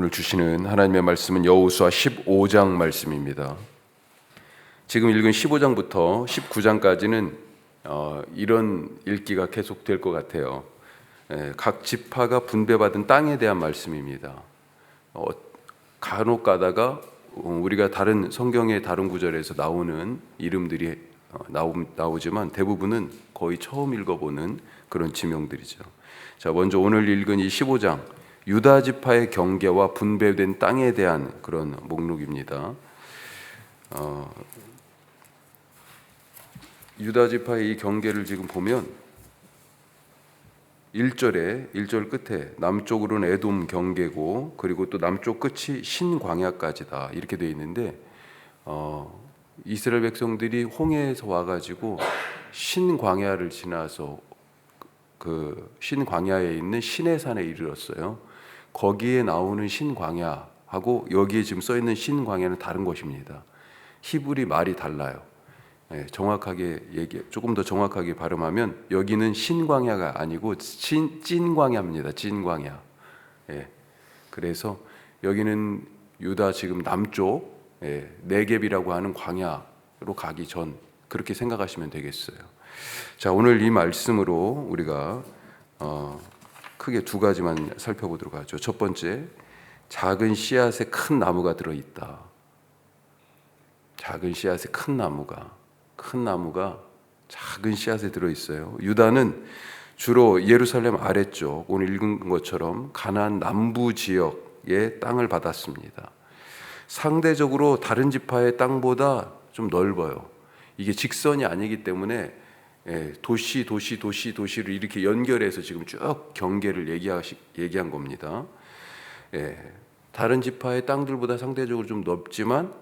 오늘 주시는 하나님의 말씀은 여호수아 15장 말씀입니다. 지금 읽은 15장부터 19장까지는 이런 읽기가 계속될 것 같아요. 각 지파가 분배받은 땅에 대한 말씀입니다. 간혹 가다가 우리가 다른 성경의 다른 구절에서 나오는 이름들이 나오지만 대부분은 거의 처음 읽어보는 그런 지명들이죠. 자, 먼저 오늘 읽은 이 15장 유다 지파의 경계와 분배된 땅에 대한 그런 목록입니다. 유다 지파의 이 경계를 지금 보면 1절 끝에 남쪽으로는 에돔 경계고 그리고 또 남쪽 끝이 신광야까지다 이렇게 되어 있는데 이스라엘 백성들이 홍해에서 와가지고 신광야를 지나서 그 신광야에 있는 시내산에 이르렀어요. 거기에 나오는 신광야하고 여기에 지금 써 있는 신광야는 다른 것입니다. 히브리 말이 달라요. 조금 더 정확하게 발음하면 여기는 신광야가 아니고 찐광야입니다. 찐광야. 그래서 여기는 유다 지금 남쪽 네겝이라고 하는 광야로 가기 전 그렇게 생각하시면 되겠어요. 자, 오늘 이 말씀으로 우리가 크게 두 가지만 살펴보도록 하죠. 첫 번째, 작은 씨앗에 큰 나무가 들어있다. 작은 씨앗에 큰 나무가 작은 씨앗에 들어있어요. 유다는 주로 예루살렘 아래쪽 오늘 읽은 것처럼 가나안 남부 지역의 땅을 받았습니다. 상대적으로 다른 지파의 땅보다 좀 넓어요. 이게 직선이 아니기 때문에 도시를 이렇게 연결해서 지금 쭉 경계를 얘기한 겁니다. 다른 지파의 땅들보다 상대적으로 좀 넓지만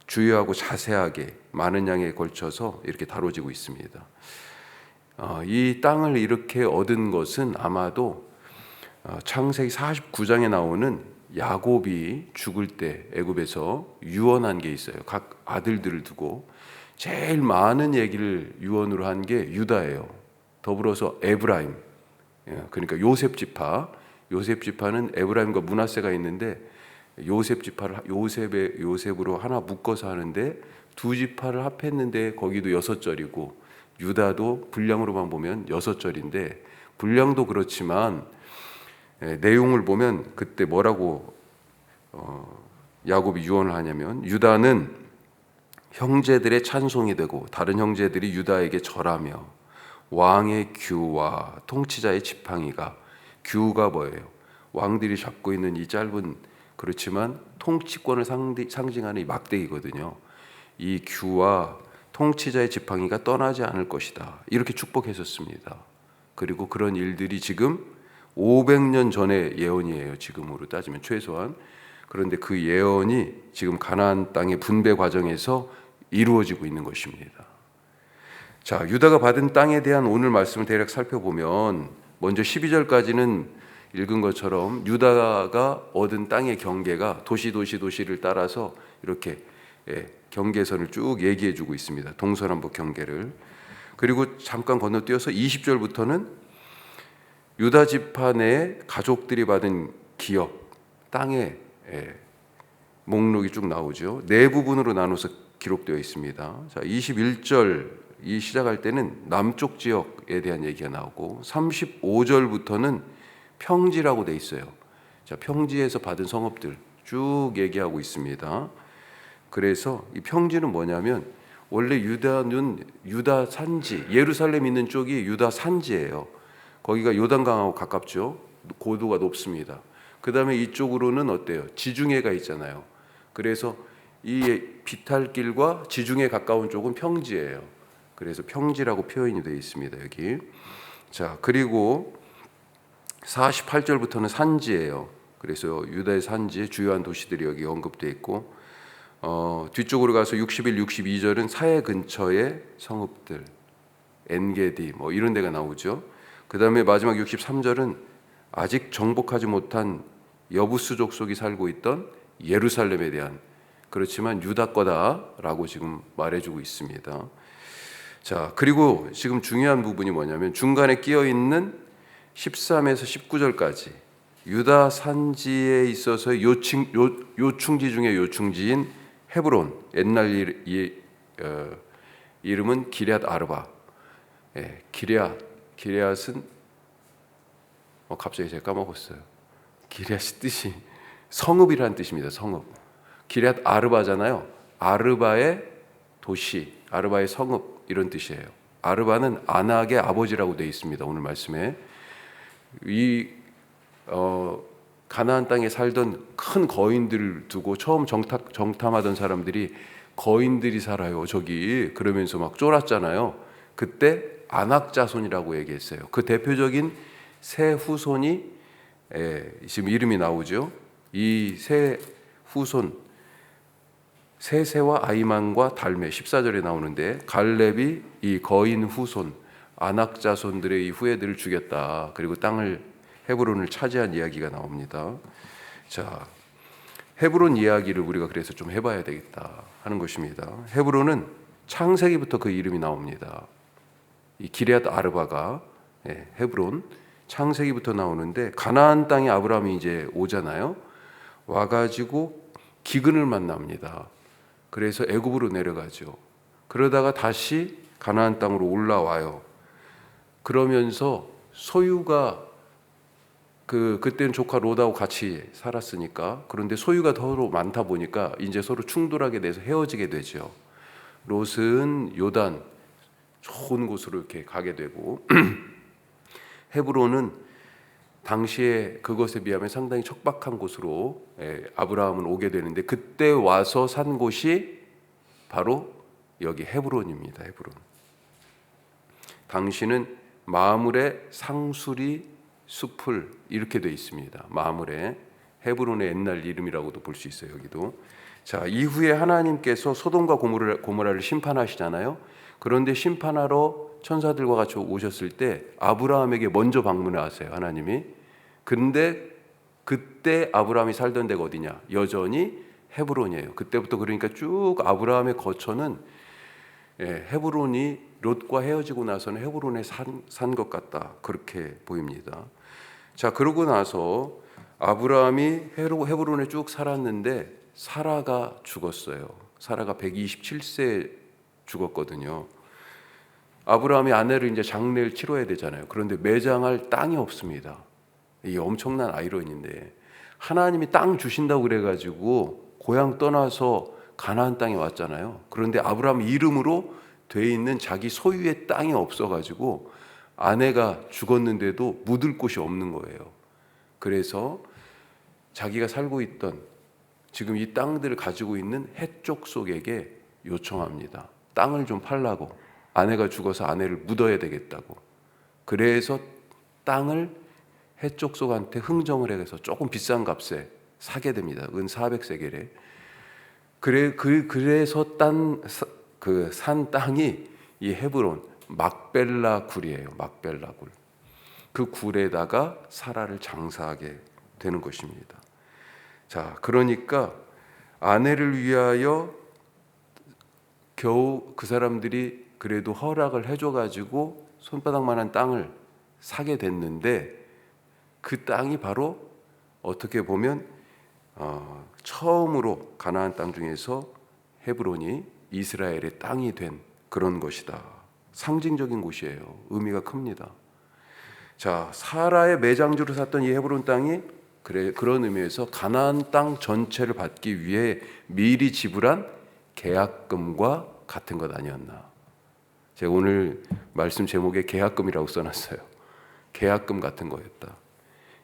주요하고 자세하게 많은 양에 걸쳐서 이렇게 다뤄지고 있습니다. 이 땅을 이렇게 얻은 것은 아마도 창세기 49장에 나오는 야곱이 죽을 때 애굽에서 유언한 게 있어요. 각 아들들을 두고 제일 많은 얘기를 유언으로 한 게 유다예요. 더불어서 에브라임, 그러니까 요셉 지파는 에브라임과 므낫세가 있는데 요셉 지파를 요셉으로 하나 묶어서 하는데 두 지파를 합했는데 거기도 6절이고 유다도 분량으로만 보면 6절인데 분량도 그렇지만 내용을 보면 그때 뭐라고 야곱이 유언을 하냐면 유다는 형제들의 찬송이 되고 다른 형제들이 유다에게 절하며 왕의 규와 통치자의 지팡이가 규가 뭐예요? 왕들이 잡고 있는 이 짧은 그렇지만 통치권을 상징하는 이 막대기거든요. 이 규와 통치자의 지팡이가 떠나지 않을 것이다. 이렇게 축복했었습니다. 그리고 그런 일들이 지금 500년 전의 예언이에요. 지금으로 따지면 최소한. 그런데 그 예언이 지금 가나안 땅의 분배 과정에서 이루어지고 있는 것입니다. 자, 유다가 받은 땅에 대한 오늘 말씀을 대략 살펴보면 먼저 12절까지는 읽은 것처럼 유다가 얻은 땅의 경계가 도시를 따라서 이렇게 경계선을 쭉 얘기해 주고 있습니다. 동서남북 경계를. 그리고 잠깐 건너뛰어서 20절부터는 유다 지파 내 가족들이 받은 기업, 땅의 목록이 쭉 나오죠. 네 부분으로 나눠서 기록되어 있습니다. 자, 21절 시작할 때는 남쪽 지역에 대한 얘기가 나오고 35절부터는 평지라고 돼 있어요. 자, 평지에서 받은 성읍들 쭉 얘기하고 있습니다. 그래서 이 평지는 뭐냐면 원래 유다는 유다 산지, 예루살렘 있는 쪽이 유다 산지예요. 거기가 요단강하고 가깝죠. 고도가 높습니다. 그 다음에 이쪽으로는 어때요? 지중해가 있잖아요. 그래서 이 비탈길과 지중해 가까운 쪽은 평지예요. 그래서 평지라고 표현이 되어 있습니다. 여기. 자, 그리고 48절부터는 산지예요. 그래서 유다의 산지의 주요한 도시들이 여기 언급되어 있고 뒤쪽으로 가서 61, 62절은 사해 근처의 성읍들 엔게디 뭐 이런 데가 나오죠. 그 다음에 마지막 63절은 아직 정복하지 못한 여부스 족속이 살고 있던 예루살렘에 대한 그렇지만 유다 거다라고 지금 말해주고 있습니다. 자, 그리고 지금 중요한 부분이 뭐냐면 중간에 끼어 있는 13에서 19절까지 유다 산지에 있어서 요충지 중에 요충지인 헤브론, 옛날 이름은 기럇 아르바. 기럇은 갑자기 제가 까먹었어요. 기럇이 뜻이 성읍이라는 뜻입니다. 성읍. 기럇 아르바잖아요. 아르바의 도시, 아르바의 성읍 이런 뜻이에요. 아르바는 아낙의 아버지라고 되어 있습니다. 오늘 말씀에 가나안 땅에 살던 큰 거인들을 두고 처음 정탐하던 사람들이 거인들이 살아요 저기 그러면서 막 쫄았잖아요. 그때 아낙 자손이라고 얘기했어요. 그 대표적인 세 후손이 지금 이름이 나오죠. 이 세 후손 세세와 아이만과 달메 14절에 나오는데 갈렙이 이 거인 후손 아낙 자손들의 이 후예들을 죽였다. 그리고 헤브론을 차지한 이야기가 나옵니다. 자, 헤브론 이야기를 우리가 그래서 좀 해봐야 되겠다 하는 것입니다. 헤브론은 창세기부터 그 이름이 나옵니다. 이 기럇 아르바가 헤브론 창세기부터 나오는데 가나안 땅에 아브라함이 이제 오잖아요. 와가지고 기근을 만납니다. 그래서 애굽으로 내려가죠. 그러다가 다시 가나안 땅으로 올라와요. 그러면서 소유가 그때는 조카 롯하고 같이 살았으니까 그런데 소유가 서로 많다 보니까 이제 서로 충돌하게 돼서 헤어지게 되죠. 롯은 요단 좋은 곳으로 이렇게 가게 되고 헤브론은 당시에 그것에 비하면 상당히 척박한 곳으로 아브라함은 오게 되는데 그때 와서 산 곳이 바로 여기 헤브론입니다. 헤브론. 당시는 마므레 상수리 숲을 이렇게 되어 있습니다. 마므레 헤브론의 옛날 이름이라고도 볼 수 있어요. 여기도. 자, 이후에 하나님께서 소돔과 고모라를 심판하시잖아요. 그런데 심판하러 천사들과 같이 오셨을 때 아브라함에게 먼저 방문하세요. 하나님이. 근데 그때 아브라함이 살던 데가 어디냐? 여전히 헤브론이에요. 그때부터 그러니까 쭉 아브라함의 거처는 헤브론이 롯과 헤어지고 나서는 헤브론에 산 것 같다. 그렇게 보입니다. 자, 그러고 나서 아브라함이 헤브론에 쭉 살았는데 사라가 죽었어요. 사라가 127세에 죽었거든요. 아브라함이 아내를 이제 장례를 치러야 되잖아요. 그런데 매장할 땅이 없습니다. 이게 엄청난 아이러니인데 하나님이 땅 주신다고 그래가지고 고향 떠나서 가나안 땅에 왔잖아요. 그런데 아브라함 이름으로 돼 있는 자기 소유의 땅이 없어가지고 아내가 죽었는데도 묻을 곳이 없는 거예요. 그래서 자기가 살고 있던 지금 이 땅들을 가지고 있는 해족속에게 요청합니다. 땅을 좀 팔라고. 아내가 죽어서 아내를 묻어야 되겠다고. 그래서 땅을 해족속한테 흥정을 해서 조금 비싼 값에 사게 됩니다. 은 400세겔에. 그래서 산 땅이 이 헤브론 막벨라 굴이에요. 막벨라 굴. 그 굴에다가 사라를 장사하게 되는 것입니다. 자, 그러니까 아내를 위하여 겨우 그 사람들이 그래도 허락을 해줘가지고 손바닥만한 땅을 사게 됐는데 그 땅이 바로 어떻게 보면 처음으로 가나안 땅 중에서 헤브론이 이스라엘의 땅이 된 그런 것이다. 상징적인 곳이에요. 의미가 큽니다. 자, 사라의 매장주로 샀던 이 헤브론 땅이 그런 의미에서 가나안 땅 전체를 받기 위해 미리 지불한 계약금과 같은 것 아니었나. 제가 오늘 말씀 제목에 계약금이라고 써놨어요. 계약금 같은 거였다.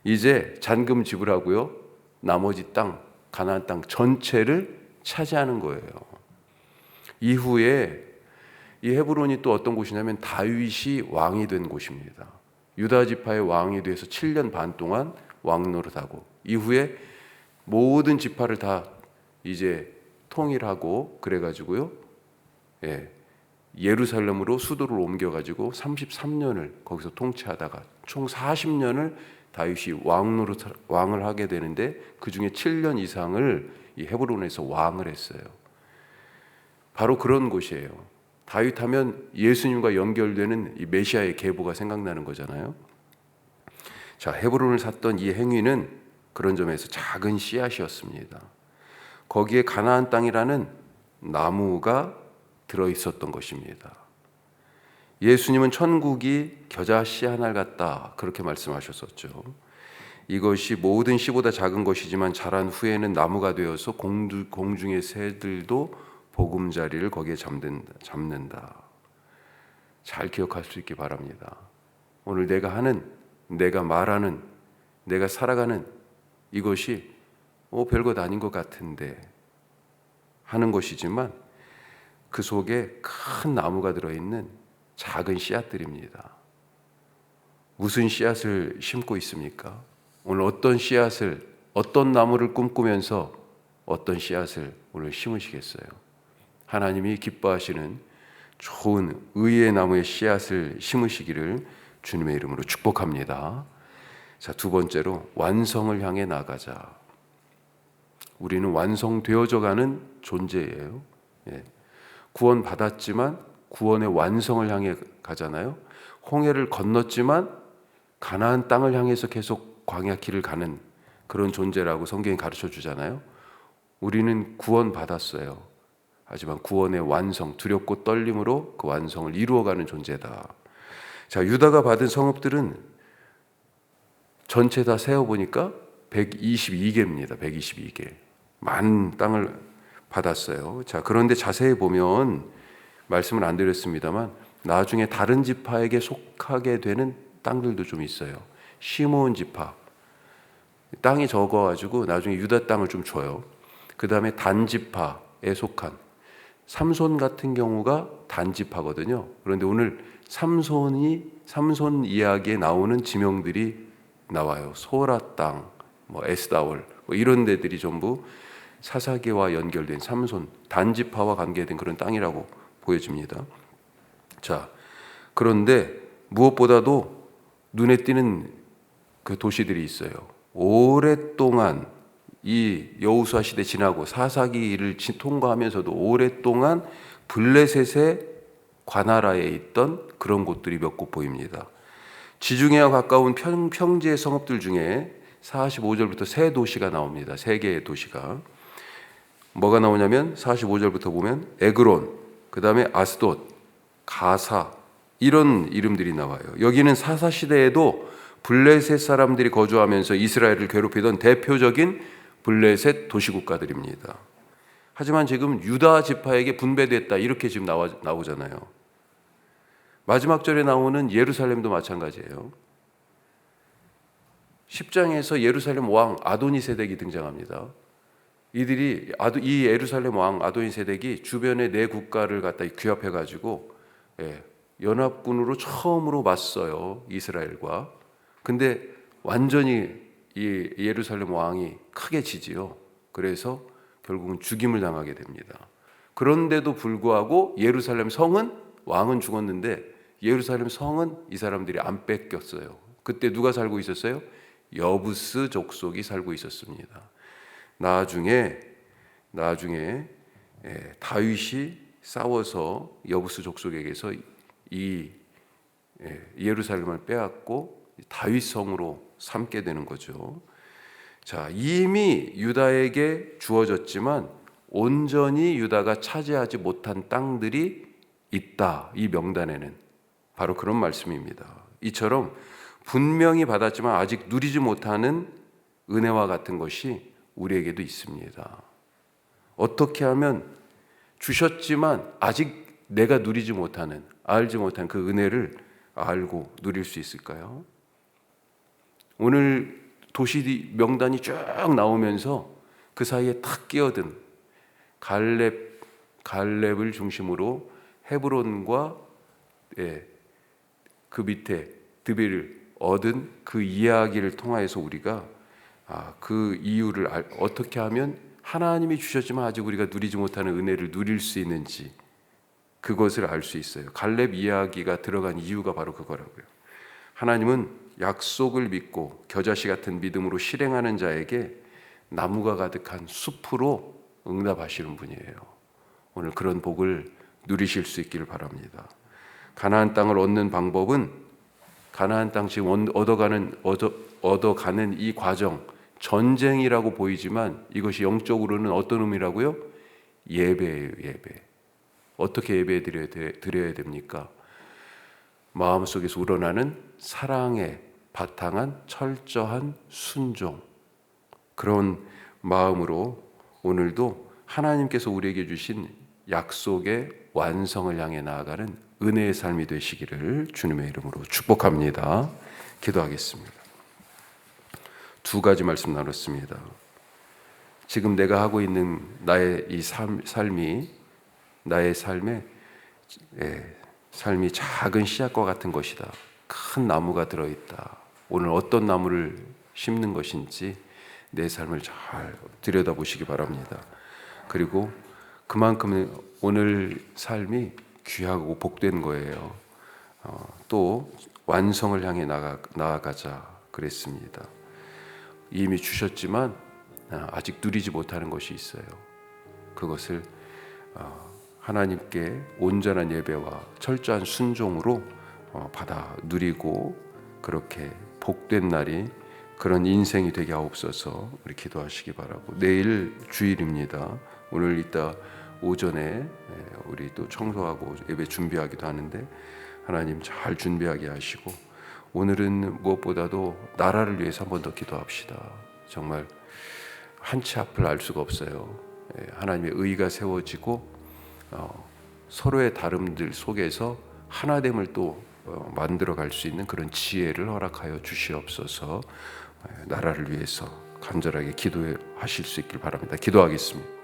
이제 잔금 지불하고요. 나머지 땅, 가나안 땅 전체를 차지하는 거예요. 이후에 이 헤브론이 또 어떤 곳이냐면 다윗이 왕이 된 곳입니다. 유다 지파의 왕이 돼서 7년 반 동안 왕 노릇하고 이후에 모든 지파를 다 이제 통일하고 그래가지고요. 예루살렘으로 수도를 옮겨가지고 33년을 거기서 통치하다가 총 40년을 다윗이 왕을 하게 되는데 그 중에 7년 이상을 이 헤브론에서 왕을 했어요. 바로 그런 곳이에요. 다윗 하면 예수님과 연결되는 이 메시아의 계보가 생각나는 거잖아요. 자, 헤브론을 샀던 이 행위는 그런 점에서 작은 씨앗이었습니다. 거기에 가나안 땅이라는 나무가 들어 있었던 것입니다. 예수님은 천국이 겨자씨 하나 같다 그렇게 말씀하셨었죠. 이것이 모든 씨보다 작은 것이지만 자란 후에는 나무가 되어서 공중의 새들도 보금자리를 거기에 잡는다. 잘 기억할 수 있기 바랍니다. 오늘 내가 하는, 내가 말하는, 내가 살아가는 이것이 별것 아닌 것 같은데 하는 것이지만 그 속에 큰 나무가 들어있는 작은 씨앗들입니다. 무슨 씨앗을 심고 있습니까? 오늘 어떤 씨앗을, 어떤 나무를 꿈꾸면서 어떤 씨앗을 오늘 심으시겠어요? 하나님이 기뻐하시는 좋은 의의 나무의 씨앗을 심으시기를 주님의 이름으로 축복합니다. 자, 두 번째로 완성을 향해 나가자. 우리는 완성되어져 가는 존재예요. 구원 받았지만 구원의 완성을 향해 가잖아요. 홍해를 건넜지만 가나안 땅을 향해서 계속 광야 길을 가는 그런 존재라고 성경이 가르쳐 주잖아요. 우리는 구원 받았어요. 하지만 구원의 완성, 두렵고 떨림으로 그 완성을 이루어가는 존재다. 자, 유다가 받은 성읍들은 전체 다 세어보니까 122개입니다. 122개. 많은 땅을 받았어요. 자, 그런데 자세히 보면 말씀을 안 드렸습니다만 나중에 다른 지파에게 속하게 되는 땅들도 좀 있어요. 시므온 지파. 땅이 적어가지고 나중에 유다 땅을 좀 줘요. 그 다음에 단 지파에 속한 삼손 같은 경우가 단 지파거든요. 그런데 오늘 삼손 이야기에 나오는 지명들이 나와요. 소라 땅, 에스다올 이런 데들이 전부 사사기와 연결된 삼손 단 지파와 관계된 그런 땅이라고 보여집니다. 자, 그런데 무엇보다도 눈에 띄는 그 도시들이 있어요. 오랫동안 이 여호수아 시대 지나고 사사기를 통과하면서도 오랫동안 블레셋의 관할하에 있던 그런 곳들이 몇 곳 보입니다. 지중해와 가까운 평지의 성읍들 중에 45절부터 세 도시가 나옵니다. 세 개의 도시가. 뭐가 나오냐면 45절부터 보면 에그론, 그 다음에 아스돗, 가사 이런 이름들이 나와요. 여기는 사사 시대에도 블레셋 사람들이 거주하면서 이스라엘을 괴롭히던 대표적인 블레셋 도시국가들입니다. 하지만 지금 유다 지파에게 분배됐다 이렇게 지금 나오잖아요. 마지막 절에 나오는 예루살렘도 마찬가지예요. 10장에서 예루살렘 왕 아도니세덱이 등장합니다. 이 예루살렘 왕 아도니세덱이 주변의 네 국가를 갖다 규합해가지고 연합군으로 처음으로 맞서요, 이스라엘과. 근데 완전히 이 예루살렘 왕이 크게 지지요. 그래서 결국은 죽임을 당하게 됩니다. 그런데도 불구하고 예루살렘 성은, 왕은 죽었는데 예루살렘 성은 이 사람들이 안 뺏겼어요. 그때 누가 살고 있었어요? 여부스 족속이 살고 있었습니다. 나중에 다윗이 싸워서 여부스 족속에게서 이 예루살렘을 빼앗고 다윗 성으로 삼게 되는 거죠. 자, 이미 유다에게 주어졌지만 온전히 유다가 차지하지 못한 땅들이 있다. 이 명단에는 바로 그런 말씀입니다. 이처럼 분명히 받았지만 아직 누리지 못하는 은혜와 같은 것이 우리에게도 있습니다. 어떻게 하면 주셨지만 아직 내가 누리지 못하는, 알지 못한 그 은혜를 알고 누릴 수 있을까요? 오늘 도시 명단이 쭉 나오면서 그 사이에 탁 끼어든 갈렙을 중심으로 헤브론과 그 밑에 드빌을 얻은 그 이야기를 통하여서 우리가 그 이유를 어떻게 하면 하나님이 주셨지만 아직 우리가 누리지 못하는 은혜를 누릴 수 있는지 그것을 알 수 있어요. 갈렙 이야기가 들어간 이유가 바로 그거라고요. 하나님은 약속을 믿고 겨자씨 같은 믿음으로 실행하는 자에게 나무가 가득한 숲으로 응답하시는 분이에요. 오늘 그런 복을 누리실 수 있기를 바랍니다. 가나안 땅을 얻는 방법은 가나안 땅 지금 얻어가는 이 과정, 전쟁이라고 보이지만 이것이 영적으로는 어떤 의미라고요? 예배예요, 예배. 어떻게 예배 드려야 됩니까? 마음속에서 우러나는 사랑에 바탕한 철저한 순종, 그런 마음으로 오늘도 하나님께서 우리에게 주신 약속의 완성을 향해 나아가는 은혜의 삶이 되시기를 주님의 이름으로 축복합니다. 기도하겠습니다. 두 가지 말씀 나눴습니다. 지금 내가 하고 있는 나의 이 삶이 나의 삶이 작은 씨앗과 같은 것이다. 큰 나무가 들어있다. 오늘 어떤 나무를 심는 것인지 내 삶을 잘 들여다보시기 바랍니다. 그리고 그만큼 오늘 삶이 귀하고 복된 거예요. 또 완성을 향해 나아가자 그랬습니다. 이미 주셨지만 아직 누리지 못하는 것이 있어요. 그것을 하나님께 온전한 예배와 철저한 순종으로 받아 누리고 그렇게 복된 날이 그런 인생이 되게 하옵소서. 우리 기도하시기 바라고. 내일 주일입니다. 오늘 이따 오전에 우리 또 청소하고 예배 준비하기도 하는데 하나님 잘 준비하게 하시고 오늘은 무엇보다도 나라를 위해서 한 번 더 기도합시다. 정말 한 치 앞을 알 수가 없어요. 하나님의 의가 세워지고 서로의 다름들 속에서 하나됨을 또 만들어 갈 수 있는 그런 지혜를 허락하여 주시옵소서. 나라를 위해서 간절하게 기도하실 수 있길 바랍니다. 기도하겠습니다.